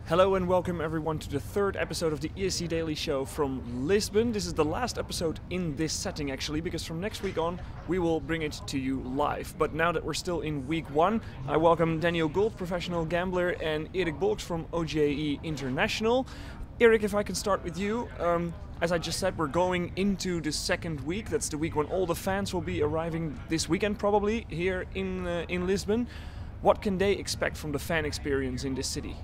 Hello and welcome everyone to the third episode of the ESCDaily Show from Lisbon. This is the last episode in this setting actually, because from next week on we will bring it to you live. But now that we're still in week one, I welcome Daniel Gould, professional gambler, and Erik Bolks from OGAE International. Erik, if I can start with you. As I just said, we're going into the second week. That's the week when all the fans will be arriving this weekend probably here in Lisbon. What can they expect from the fan experience in this city?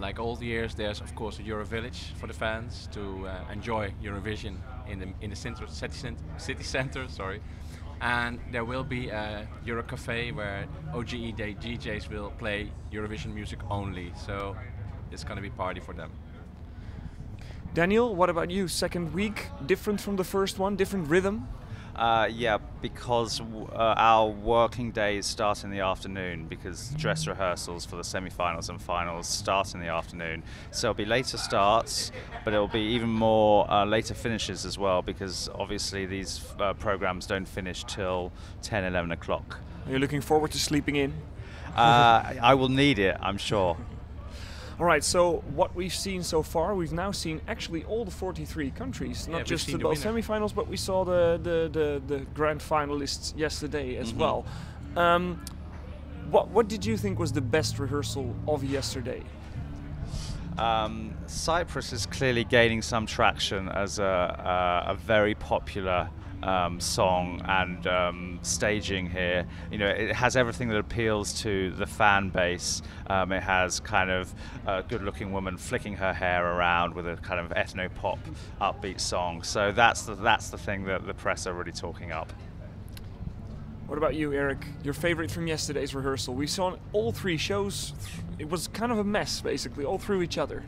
Like all the years, there's of course a Euro Village for the fans to enjoy Eurovision in the city center. Sorry, and there will be a Euro Cafe where OGE DJs will play Eurovision music only. So it's going to be party for them. Daniel, what about you? Second week, different from the first one, different rhythm? Yeah, because our working days start in the afternoon, because dress rehearsals for the semi-finals and finals start in the afternoon. So it'll be later starts, but it'll be even more later finishes as well, because obviously these programs don't finish till 10, 11 o'clock. Are you looking forward to sleeping in? I will need it, I'm sure. Alright, so what we've seen so far, we've now seen actually all the 43 countries, not just the both semi-finals, but we saw the grand finalists yesterday as well. What did you think was the best rehearsal of yesterday? Cyprus is clearly gaining some traction as a very popular song and staging here. You know, it has everything that appeals to the fan base. It has kind of a good-looking woman flicking her hair around with a kind of ethno-pop upbeat song. So that's the thing that the press are really talking up. What about you, Erik? Your favorite from yesterday's rehearsal? We saw all three shows. It was kind of a mess, basically, all through each other.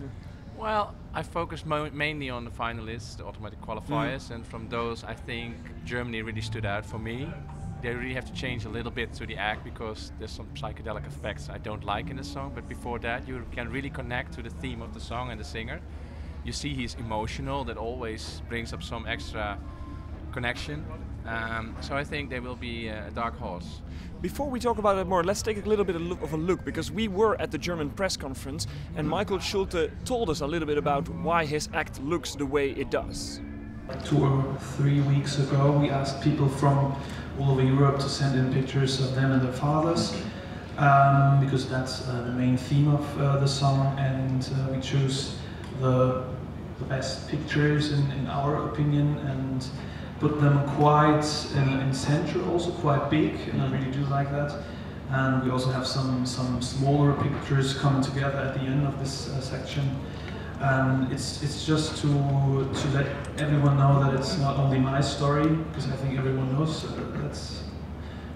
Well, I focused mainly on the finalists, the automatic qualifiers, and from those I think Germany really stood out for me. They really have to change a little bit to the act because there's some psychedelic effects I don't like in the song, but before that you can really connect to the theme of the song and the singer. You see he's emotional, that always brings up some extra connection. So I think they will be a dark horse. Before we talk about it more, let's take a little bit of a look, because we were at the German press conference and Michael Schulte told us a little bit about why his act looks the way it does. 2 or 3 weeks ago we asked people from all over Europe to send in pictures of them and their fathers, because that's the main theme of the song, and we chose the best pictures in our opinion and put them quite in center, also quite big, and I really do like that. And we also have some smaller pictures coming together at the end of this section. And it's just to let everyone know that it's not only my story, because I think everyone knows that's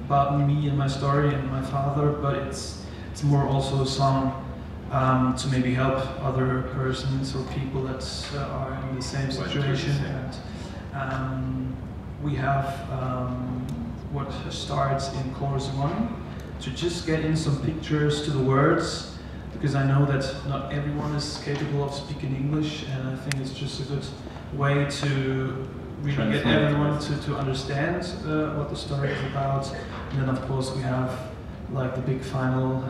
about me and my story and my father, but it's more also a song to maybe help other persons or people that are in the same situation. And we have what starts in chorus 1 to just get in some pictures to the words, because I know that not everyone is capable of speaking English, and I think it's just a good way to really get everyone to understand what the story is about. And then of course we have like the big final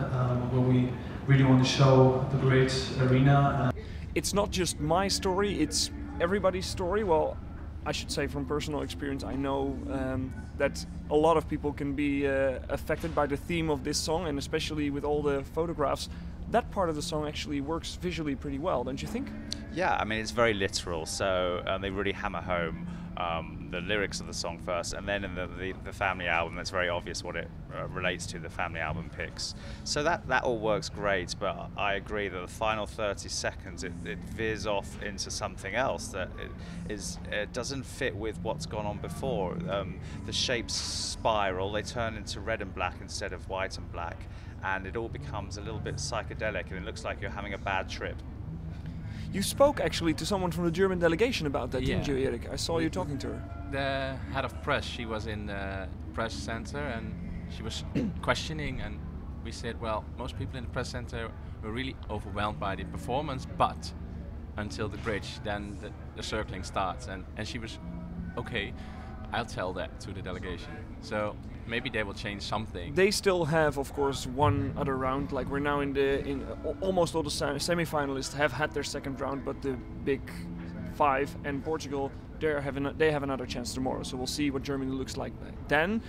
where we really want to show the great arena. It's not just my story, it's everybody's story. Well, I should say from personal experience, I know that a lot of people can be affected by the theme of this song, and especially with all the photographs, that part of the song actually works visually pretty well, don't you think? Yeah, I mean, it's very literal, so they really hammer home the lyrics of the song first, and then in the family album, it's very obvious what it relates to, the family album picks. So that all works great, but I agree that the final 30 seconds, it veers off into something else that it doesn't fit with what's gone on before. The shapes spiral, they turn into red and black instead of white and black, and it all becomes a little bit psychedelic, and it looks like you're having a bad trip. You spoke actually to someone from the German delegation about that, didn't you, Erik? I saw you talking to her. The head of press, she was in the press center and she was questioning, and we said, well, most people in the press center were really overwhelmed by the performance, but until the bridge, then the circling starts, and she was okay. I'll tell that to the delegation. So maybe they will change something. They still have, of course, one other round. Like we're now almost all the semi-finalists have had their second round, but the big five and Portugal, they have another chance tomorrow. So we'll see what Germany looks like then.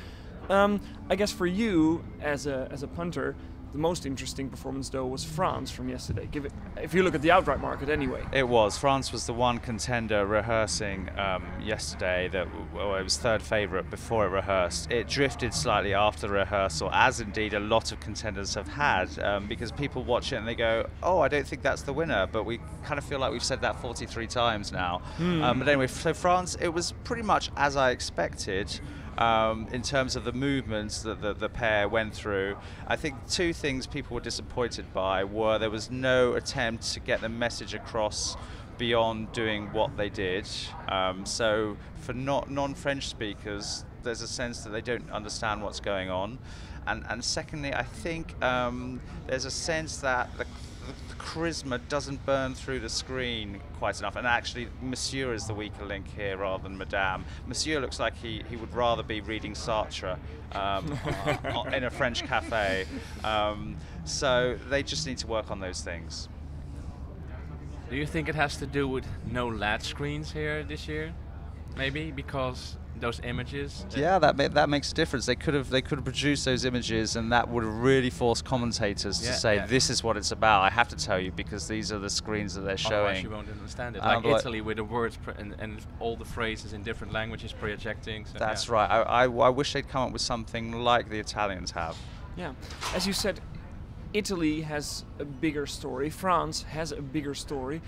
I guess for you as a punter, the most interesting performance though was France from yesterday. If you look at the outright market anyway. It was. France was the one contender rehearsing yesterday that it was third favourite before it rehearsed. It drifted slightly after the rehearsal, as indeed a lot of contenders have had, because people watch it and they go, oh, I don't think that's the winner, but we kind of feel like we've said that 43 times now. But anyway, so France, it was pretty much as I expected. In terms of the movements that the pair went through. I think two things people were disappointed by were there was no attempt to get the message across beyond doing what they did. So for non-French speakers, there's a sense that they don't understand what's going on. And secondly, I think there's a sense that the charisma doesn't burn through the screen quite enough, and actually Monsieur is the weaker link here rather than Madame. Monsieur looks like he would rather be reading Sartre in a French cafe, so they just need to work on those things. Do you think it has to do with no LED screens here this year? Maybe because those images. Yeah, that makes a difference. They could have produced those images, and that would have really forced commentators to say this is what it's about. I have to tell you because these are the screens that they're showing. Otherwise you won't understand it. Like Italy with the words and all the phrases in different languages projecting. So that's right. I wish they'd come up with something like the Italians have. Yeah, as you said, Italy has a bigger story. France has a bigger story.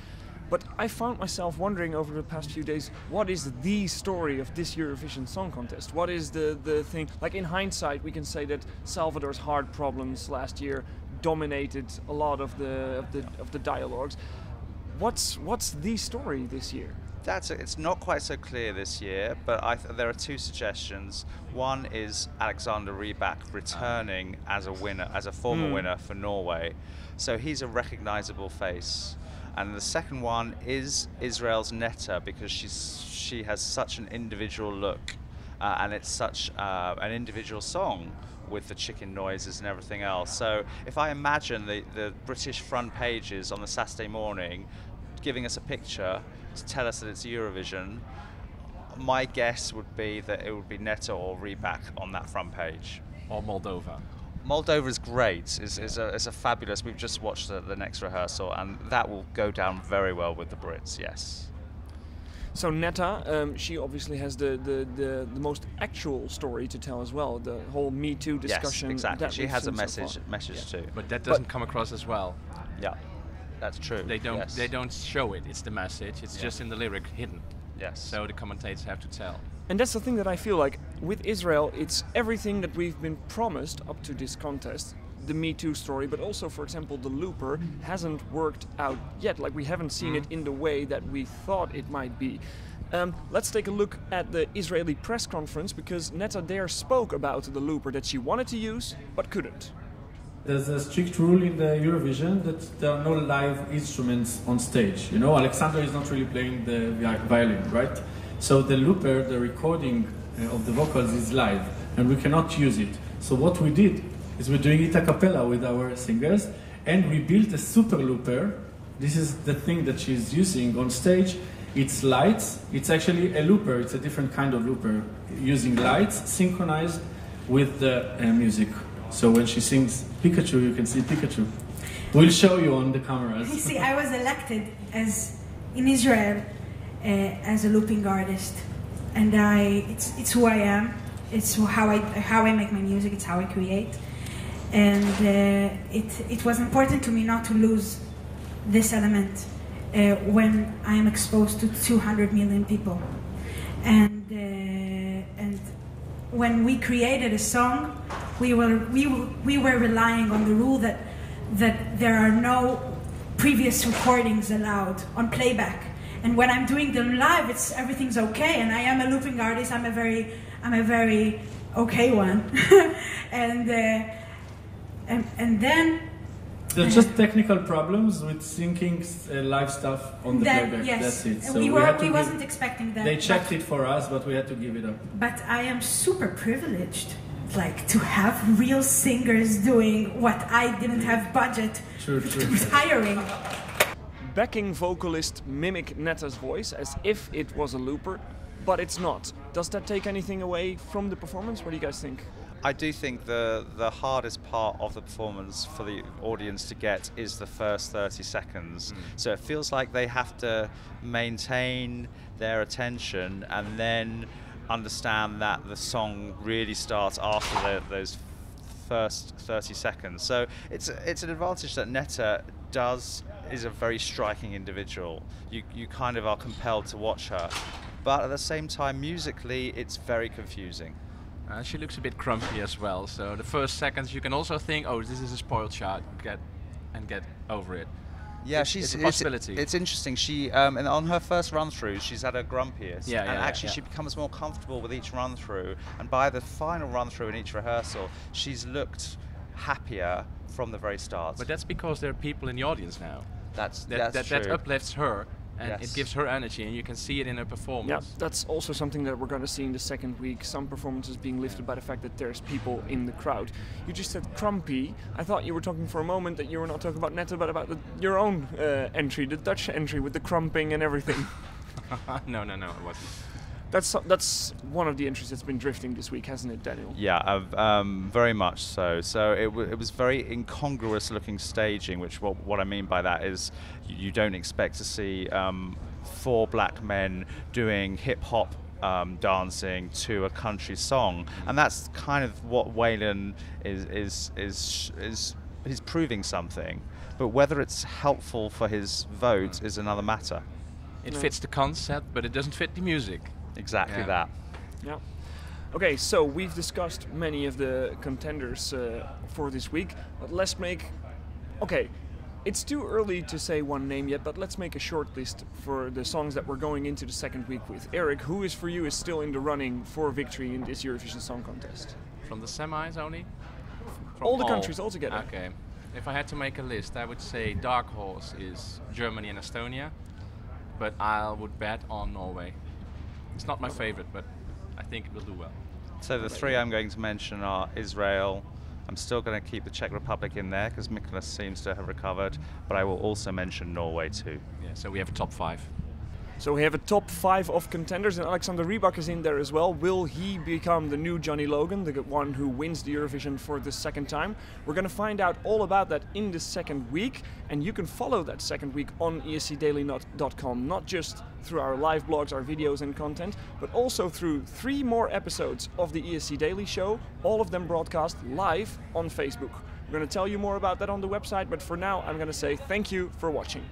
But I found myself wondering over the past few days, what is the story of this Eurovision Song Contest? What is the thing? Like in hindsight, we can say that Salvador's hard problems last year dominated a lot of the dialogues. What's the story this year? It's not quite so clear this year, but there are two suggestions. One is Alexander Rybak returning as a winner, as a former winner for Norway, so he's a recognisable face. And the second one is Israel's Netta, because she has such an individual look, and it's such an individual song with the chicken noises and everything else. So if I imagine the British front pages on the Saturday morning giving us a picture to tell us that it's Eurovision, my guess would be that it would be Netta or Rybak on that front page. Or Moldova. Moldova is great. It's a fabulous. We've just watched the next rehearsal, and that will go down very well with the Brits. Yes. So Netta, she obviously has the most actual story to tell as well. The whole Me Too discussion. Yes, exactly. She has a message too. But that doesn't come across as well. Yeah, that's true. They don't show it. It's the message. It's just in the lyric hidden. Yes. So the commentators have to tell. And that's the thing that I feel like with Israel, it's everything that we've been promised up to this contest. The Me Too story, but also, for example, the looper hasn't worked out yet. Like we haven't seen it in the way that we thought it might be. Let's take a look at the Israeli press conference, because Netta there spoke about the looper that she wanted to use but couldn't. There's a strict rule in the Eurovision that there are no live instruments on stage. You know, Alexander is not really playing the violin, right? So the looper, the recording of the vocals is live, and we cannot use it. So what we did is we're doing it a cappella with our singers, and we built a super looper. This is the thing that she's using on stage. It's lights. It's actually a looper. It's a different kind of looper, using lights synchronized with the music. So when she sings Pikachu, you can see Pikachu. We'll show you on the cameras. You see, I was elected in Israel as a looping artist, and it's who I am. It's how I make my music. It's how I create, and it was important to me not to lose this element when I am exposed to 200 million people, and when we created a song, we were relying on the rule that there are no previous recordings allowed on playback. And when I'm doing them live, everything's okay. And I am a looping artist. I'm a very okay one. and then There's just technical problems with syncing live stuff on the playback. Yes. That's it. So we wasn't expecting that. They checked it for us, but we had to give it up. But I am super privileged, like, to have real singers doing what I didn't have budget True. hiring. Backing vocalist mimic Netta's voice as if it was a looper, but it's not. Does that take anything away from the performance? What do you guys think? I do think the hardest part of the performance for the audience to get is the first 30 seconds. So it feels like they have to maintain their attention and then understand that the song really starts after those first 30 seconds. So it's an advantage that Netta is a very striking individual. You kind of are compelled to watch her, but at the same time musically it's very confusing. She looks a bit grumpy as well, so the first seconds you can also think, oh, this is a spoiled child, get over it. Yeah, it's a possibility. It's interesting. She and on her first run through, she's had her grumpiest, and actually she becomes more comfortable with each run through. And by the final run through in each rehearsal, she's looked happier from the very start. But that's because there are people in the audience now. That's true. That uplifts her. And yes. it gives her energy, and you can see it in her performance. Yeah, that's also something that we're going to see in the second week. Some performances being lifted by the fact that there's people in the crowd. You just said crumpy. I thought you were talking for a moment that you were not talking about Netta, but about your own entry, the Dutch entry with the crumping and everything. No, it wasn't. That's one of the entries that's been drifting this week, hasn't it, Daniel? Yeah, very much so. So it was very incongruous looking staging, which what I mean by that is you don't expect to see 4 black men doing hip hop dancing to a country song, and that's kind of what Waylon is he's proving something. But whether it's helpful for his vote is another matter. It fits the concept, but it doesn't fit the music. Exactly that. Yeah. Okay, so we've discussed many of the contenders for this week, but let's make... Okay, it's too early to say one name yet, but let's make a short list for the songs that we're going into the second week with. Erik, who is for you is still in the running for victory in this Eurovision Song Contest? From the semis only? From all the countries altogether. Okay. If I had to make a list, I would say dark horse is Germany and Estonia, but I would bet on Norway. It's not my favorite, but I think it will do well. So the 3 I'm going to mention are Israel. I'm still going to keep the Czech Republic in there because Miklas seems to have recovered, but I will also mention Norway too. Yeah, so we have a top 5. So we have a top 5 of contenders, and Alexander Rybak is in there as well. Will he become the new Johnny Logan, the one who wins the Eurovision for the second time? We're going to find out all about that in the second week, and you can follow that second week on ESCDaily.com, not just through our live blogs, our videos and content, but also through 3 more episodes of the ESC Daily Show, all of them broadcast live on Facebook. We're going to tell you more about that on the website, but for now I'm going to say thank you for watching.